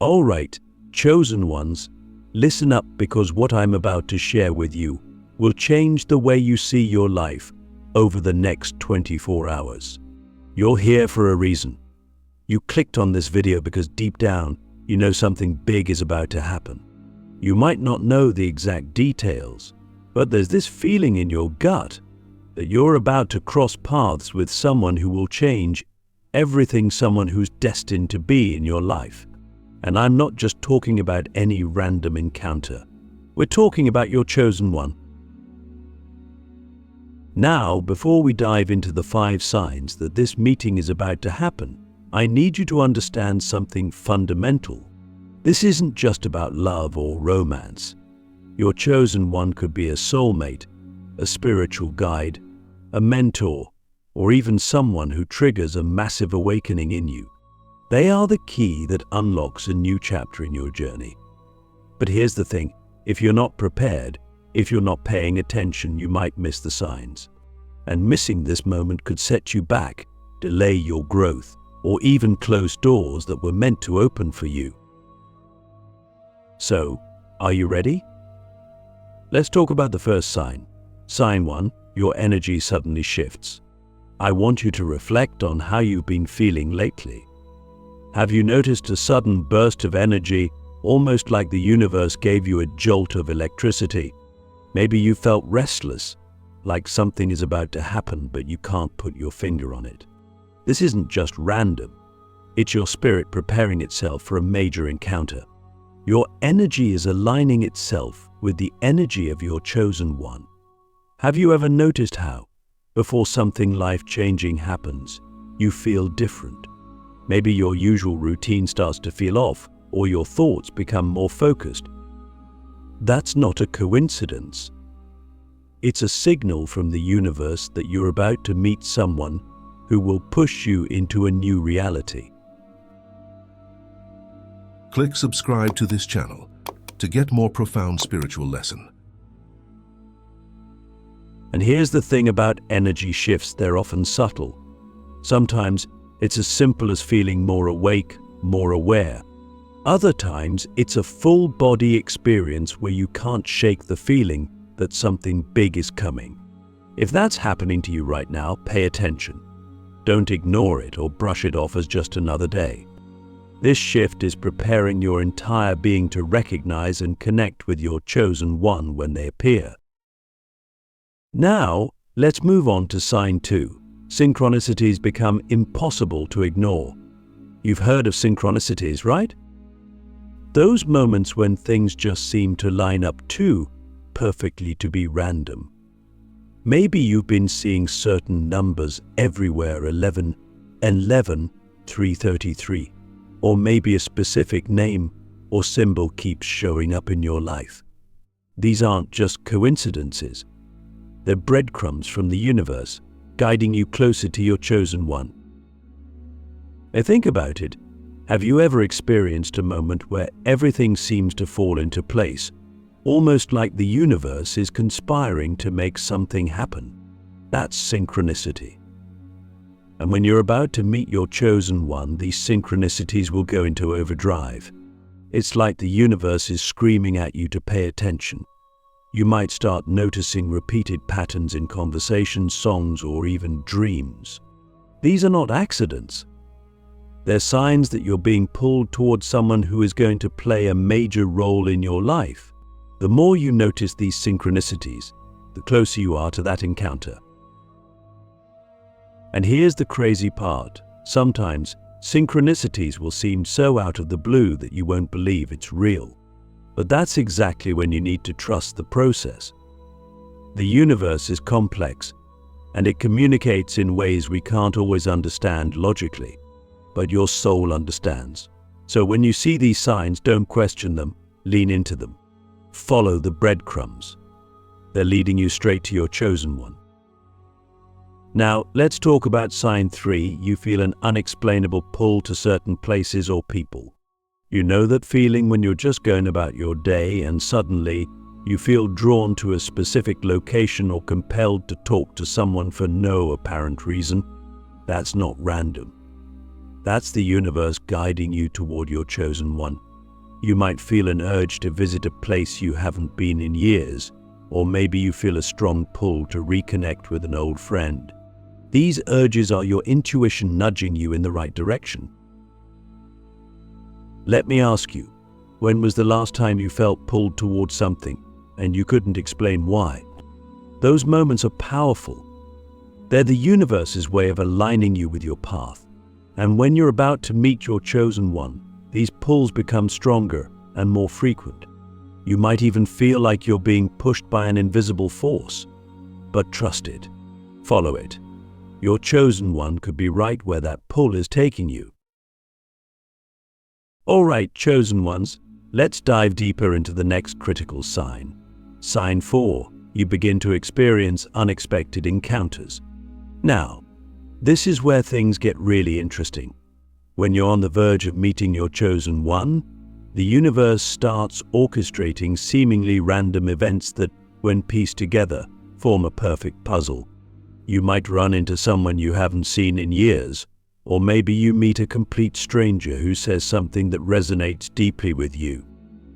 All right, chosen ones, listen up because what I'm about to share with you will change the way you see your life over the next 24 hours. You're here for a reason. You clicked on this video because deep down, you know something big is about to happen. You might not know the exact details, but there's this feeling in your gut that you're about to cross paths with someone who will change everything, someone who's destined to be in your life. And I'm not just talking about any random encounter. We're talking about your chosen one. Now, before we dive into the 5 signs that this meeting is about to happen, I need you to understand something fundamental. This isn't just about love or romance. Your chosen one could be a soulmate, a spiritual guide, a mentor, or even someone who triggers a massive awakening in you. They are the key that unlocks a new chapter in your journey. But here's the thing, if you're not prepared, if you're not paying attention, you might miss the signs. And missing this moment could set you back, delay your growth, or even close doors that were meant to open for you. So, are you ready? Let's talk about the first sign. Sign 1, your energy suddenly shifts. I want you to reflect on how you've been feeling lately. Have you noticed a sudden burst of energy, almost like the universe gave you a jolt of electricity? Maybe you felt restless, like something is about to happen but you can't put your finger on it. This isn't just random. It's your spirit preparing itself for a major encounter. Your energy is aligning itself with the energy of your chosen one. Have you ever noticed how, before something life-changing happens, you feel different? Maybe your usual routine starts to feel off, or your thoughts become more focused. That's not a coincidence. It's a signal from the universe that you're about to meet someone who will push you into a new reality. Click subscribe to this channel to get more profound spiritual lesson. And here's the thing about energy shifts, they're often subtle. Sometimes it's as simple as feeling more awake, more aware. Other times it's a full body experience where you can't shake the feeling that something big is coming. If that's happening to you right now, pay attention. Don't ignore it or brush it off as just another day. This shift is preparing your entire being to recognize and connect with your chosen one when they appear. Now, let's move on to sign 2. Synchronicities become impossible to ignore. You've heard of synchronicities, right? Those moments when things just seem to line up too perfectly to be random. Maybe you've been seeing certain numbers everywhere, 11, 333, or maybe a specific name or symbol keeps showing up in your life. These aren't just coincidences. They're breadcrumbs from the universe, guiding you closer to your chosen one. Now think about it. Have you ever experienced a moment where everything seems to fall into place, almost like the universe is conspiring to make something happen? That's synchronicity. And when you're about to meet your chosen one, these synchronicities will go into overdrive. It's like the universe is screaming at you to pay attention. You might start noticing repeated patterns in conversations, songs, or even dreams. These are not accidents. They're signs that you're being pulled towards someone who is going to play a major role in your life. The more you notice these synchronicities, the closer you are to that encounter. And here's the crazy part. Sometimes synchronicities will seem so out of the blue that you won't believe it's real. But that's exactly when you need to trust the process. The universe is complex, and it communicates in ways we can't always understand logically, but your soul understands. So when you see these signs, don't question them, lean into them. Follow the breadcrumbs. They're leading you straight to your chosen one. Now, let's talk about sign 3. You feel an unexplainable pull to certain places or people. You know that feeling when you're just going about your day and suddenly you feel drawn to a specific location or compelled to talk to someone for no apparent reason? That's not random. That's the universe guiding you toward your chosen one. You might feel an urge to visit a place you haven't been in years, or maybe you feel a strong pull to reconnect with an old friend. These urges are your intuition nudging you in the right direction. Let me ask you, when was the last time you felt pulled towards something and you couldn't explain why? Those moments are powerful. They're the universe's way of aligning you with your path. And when you're about to meet your chosen one, these pulls become stronger and more frequent. You might even feel like you're being pushed by an invisible force. But trust it. Follow it. Your chosen one could be right where that pull is taking you. All right, chosen ones, let's dive deeper into the next critical sign. Sign 4. You begin to experience unexpected encounters. Now, this is where things get really interesting. When you're on the verge of meeting your chosen one, the universe starts orchestrating seemingly random events that, when pieced together, form a perfect puzzle. You might run into someone you haven't seen in years, or maybe you meet a complete stranger who says something that resonates deeply with you.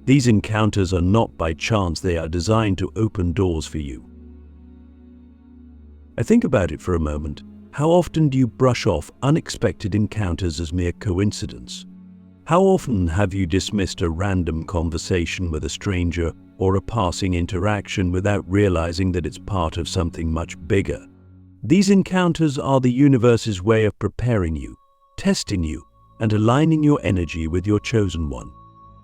These encounters are not by chance, they are designed to open doors for you. Think about it for a moment. How often do you brush off unexpected encounters as mere coincidence? How often have you dismissed a random conversation with a stranger or a passing interaction without realizing that it's part of something much bigger? These encounters are the universe's way of preparing you, testing you, and aligning your energy with your chosen one.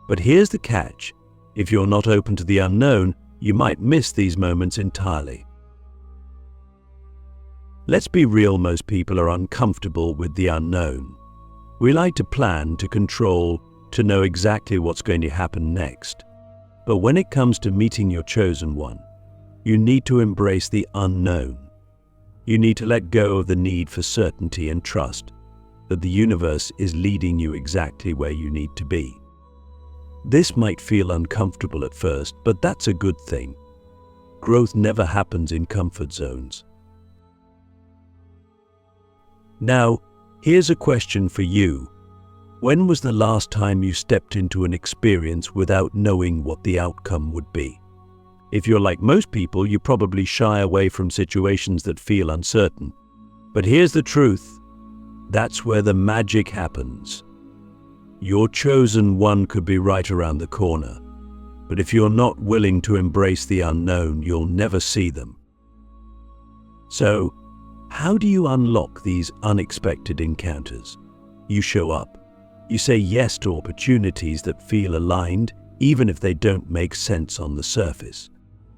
But here's the catch. If you're not open to the unknown, you might miss these moments entirely. Let's be real, most people are uncomfortable with the unknown. We like to plan, to control, to know exactly what's going to happen next. But when it comes to meeting your chosen one, you need to embrace the unknown. You need to let go of the need for certainty and trust that the universe is leading you exactly where you need to be. This might feel uncomfortable at first, but that's a good thing. Growth never happens in comfort zones. Now, here's a question for you. When was the last time you stepped into an experience without knowing what the outcome would be? If you're like most people, you probably shy away from situations that feel uncertain. But here's the truth. That's where the magic happens. Your chosen one could be right around the corner. But if you're not willing to embrace the unknown, you'll never see them. So, how do you unlock these unexpected encounters? You show up. You say yes to opportunities that feel aligned, even if they don't make sense on the surface.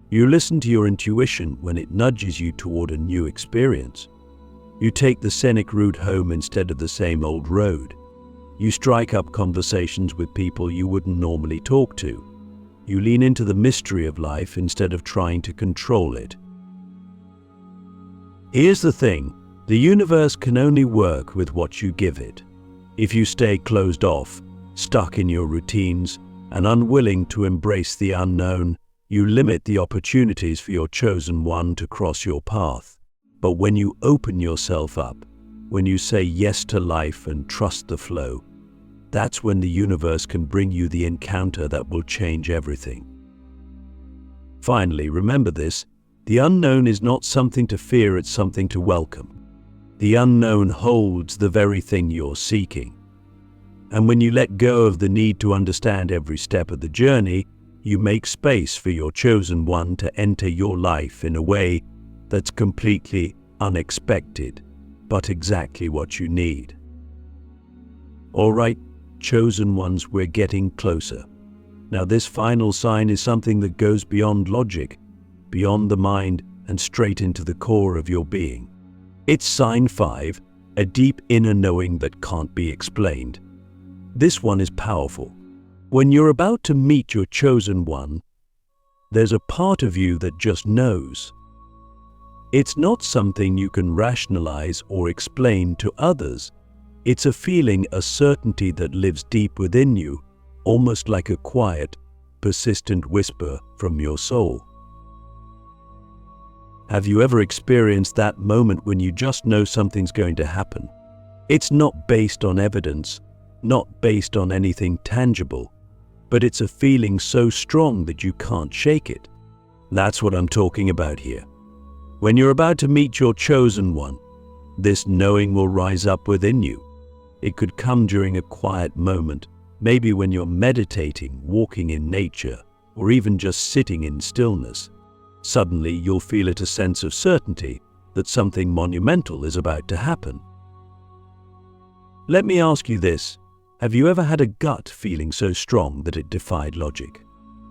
You listen to your intuition when it nudges you toward a new experience. You take the scenic route home instead of the same old road. You strike up conversations with people you wouldn't normally talk to. You lean into the mystery of life instead of trying to control it. Here's the thing, the universe can only work with what you give it. If you stay closed off, stuck in your routines, and unwilling to embrace the unknown, you limit the opportunities for your chosen one to cross your path. But when you open yourself up, when you say yes to life and trust the flow, that's when the universe can bring you the encounter that will change everything. Finally, remember this. The unknown is not something to fear, it's something to welcome. The unknown holds the very thing you're seeking. And when you let go of the need to understand every step of the journey, you make space for your chosen one to enter your life in a way that's completely unexpected, but exactly what you need. All right, chosen ones, we're getting closer. Now, this final sign is something that goes beyond logic, beyond the mind, and straight into the core of your being. It's sign 5, a deep inner knowing that can't be explained. This one is powerful. When you're about to meet your chosen one, there's a part of you that just knows. It's not something you can rationalize or explain to others. It's a feeling, a certainty that lives deep within you, almost like a quiet, persistent whisper from your soul. Have you ever experienced that moment when you just know something's going to happen? It's not based on evidence, not based on anything tangible, but it's a feeling so strong that you can't shake it. That's what I'm talking about here. When you're about to meet your chosen one, this knowing will rise up within you. It could come during a quiet moment, maybe when you're meditating, walking in nature, or even just sitting in stillness. Suddenly, you'll feel a sense of certainty that something monumental is about to happen. Let me ask you this. Have you ever had a gut feeling so strong that it defied logic?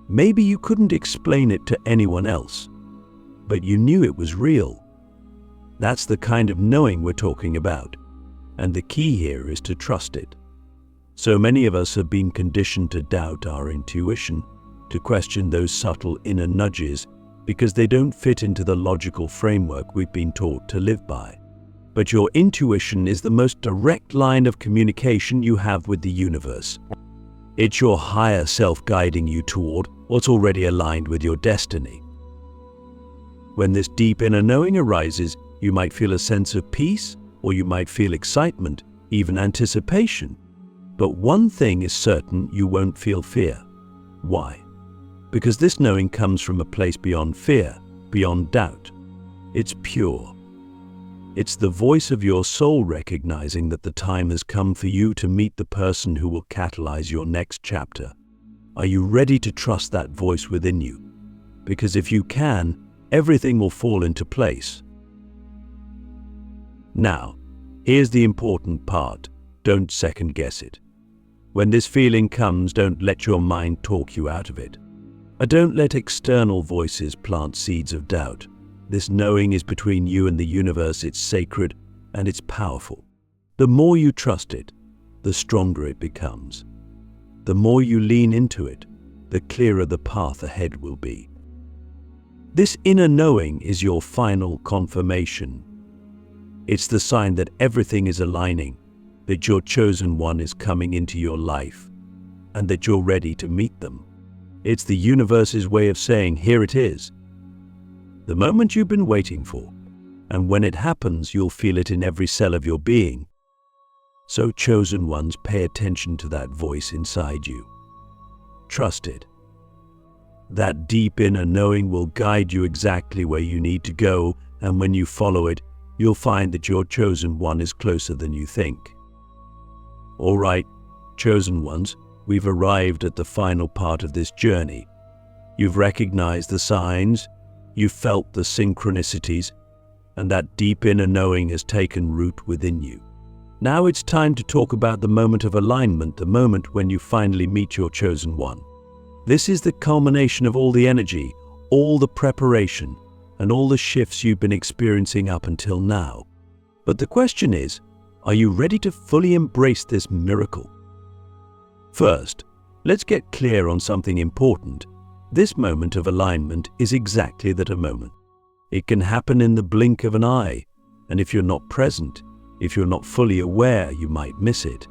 Maybe you couldn't explain it to anyone else, but you knew it was real. That's the kind of knowing we're talking about, and the key here is to trust it. So many of us have been conditioned to doubt our intuition, to question those subtle inner nudges because they don't fit into the logical framework we've been taught to live by. But your intuition is the most direct line of communication you have with the universe. It's your higher self guiding you toward what's already aligned with your destiny. When this deep inner knowing arises, you might feel a sense of peace, or you might feel excitement, even anticipation. But one thing is certain, you won't feel fear. Why? Because this knowing comes from a place beyond fear, beyond doubt. It's pure. It's the voice of your soul recognizing that the time has come for you to meet the person who will catalyze your next chapter. Are you ready to trust that voice within you? Because if you can, everything will fall into place. Now, here's the important part. Don't second guess it. When this feeling comes, don't let your mind talk you out of it. Don't let external voices plant seeds of doubt. This knowing is between you and the universe. It's sacred and it's powerful. The more you trust it, the stronger it becomes. The more you lean into it, the clearer the path ahead will be. This inner knowing is your final confirmation. It's the sign that everything is aligning, that your chosen one is coming into your life, and that you're ready to meet them. It's the universe's way of saying, here it is. The moment you've been waiting for, and when it happens, you'll feel it in every cell of your being. So chosen ones, pay attention to that voice inside you. Trust it. That deep inner knowing will guide you exactly where you need to go, and when you follow it, you'll find that your chosen one is closer than you think. All right, chosen ones, we've arrived at the final part of this journey. You've recognized the signs, you've felt the synchronicities, and that deep inner knowing has taken root within you. Now it's time to talk about the moment of alignment, the moment when you finally meet your chosen one. This is the culmination of all the energy, all the preparation, and all the shifts you've been experiencing up until now. But the question is, are you ready to fully embrace this miracle? First, let's get clear on something important. This moment of alignment is exactly that, a moment. It can happen in the blink of an eye, and if you're not present, if you're not fully aware, you might miss it.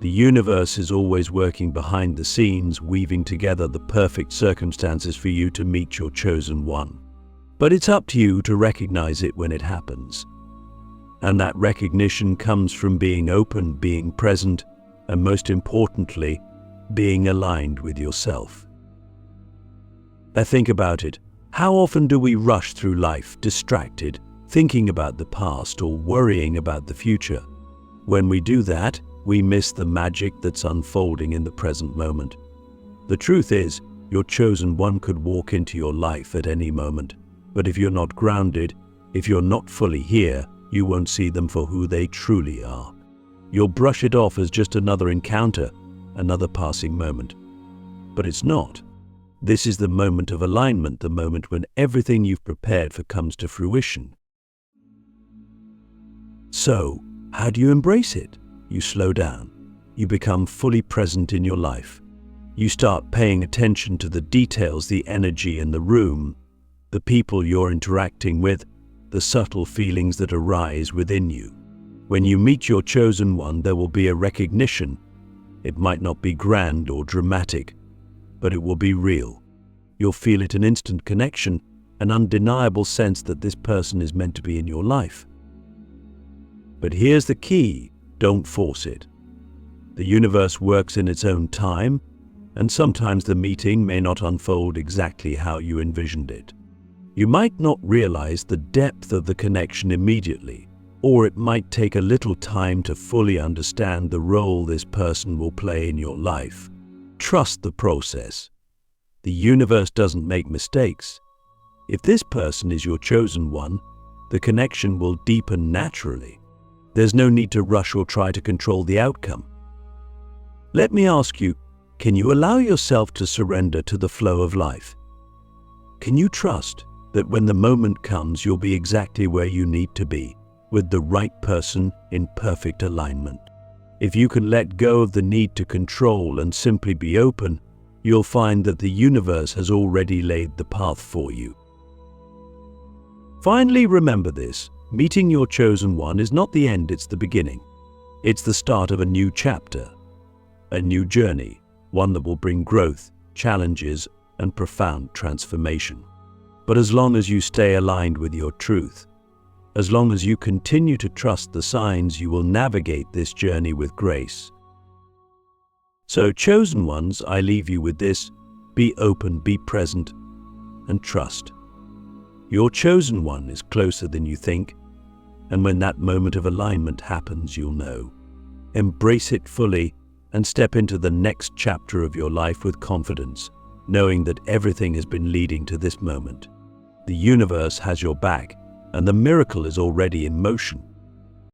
The universe is always working behind the scenes, weaving together the perfect circumstances for you to meet your chosen one. But it's up to you to recognize it when it happens. And that recognition comes from being open, being present, and most importantly, being aligned with yourself. Now think about it. How often do we rush through life, distracted, thinking about the past or worrying about the future? When we do that, we miss the magic that's unfolding in the present moment. The truth is, your chosen one could walk into your life at any moment. But if you're not grounded, if you're not fully here, you won't see them for who they truly are. You'll brush it off as just another encounter, another passing moment. But it's not. This is the moment of alignment, the moment when everything you've prepared for comes to fruition. So, how do you embrace it? You slow down. You become fully present in your life. You start paying attention to the details, the energy in the room, the people you're interacting with, the subtle feelings that arise within you. When you meet your chosen one, there will be a recognition. It might not be grand or dramatic, but it will be real. You'll feel it, an instant connection, an undeniable sense that this person is meant to be in your life. But here's the key. Don't force it. The universe works in its own time, and sometimes the meeting may not unfold exactly how you envisioned it. You might not realize the depth of the connection immediately, or it might take a little time to fully understand the role this person will play in your life. Trust the process. The universe doesn't make mistakes. If this person is your chosen one, the connection will deepen naturally. There's no need to rush or try to control the outcome. Let me ask you, can you allow yourself to surrender to the flow of life? Can you trust that when the moment comes, you'll be exactly where you need to be, with the right person in perfect alignment? If you can let go of the need to control and simply be open, you'll find that the universe has already laid the path for you. Finally, remember this: meeting your chosen one is not the end, it's the beginning. It's the start of a new chapter, a new journey, one that will bring growth, challenges, and profound transformation. But as long as you stay aligned with your truth, as long as you continue to trust the signs, you will navigate this journey with grace. So, chosen ones, I leave you with this: be open, be present, and trust. Your chosen one is closer than you think, and when that moment of alignment happens, you'll know. Embrace it fully and step into the next chapter of your life with confidence, knowing that everything has been leading to this moment. The universe has your back, and the miracle is already in motion.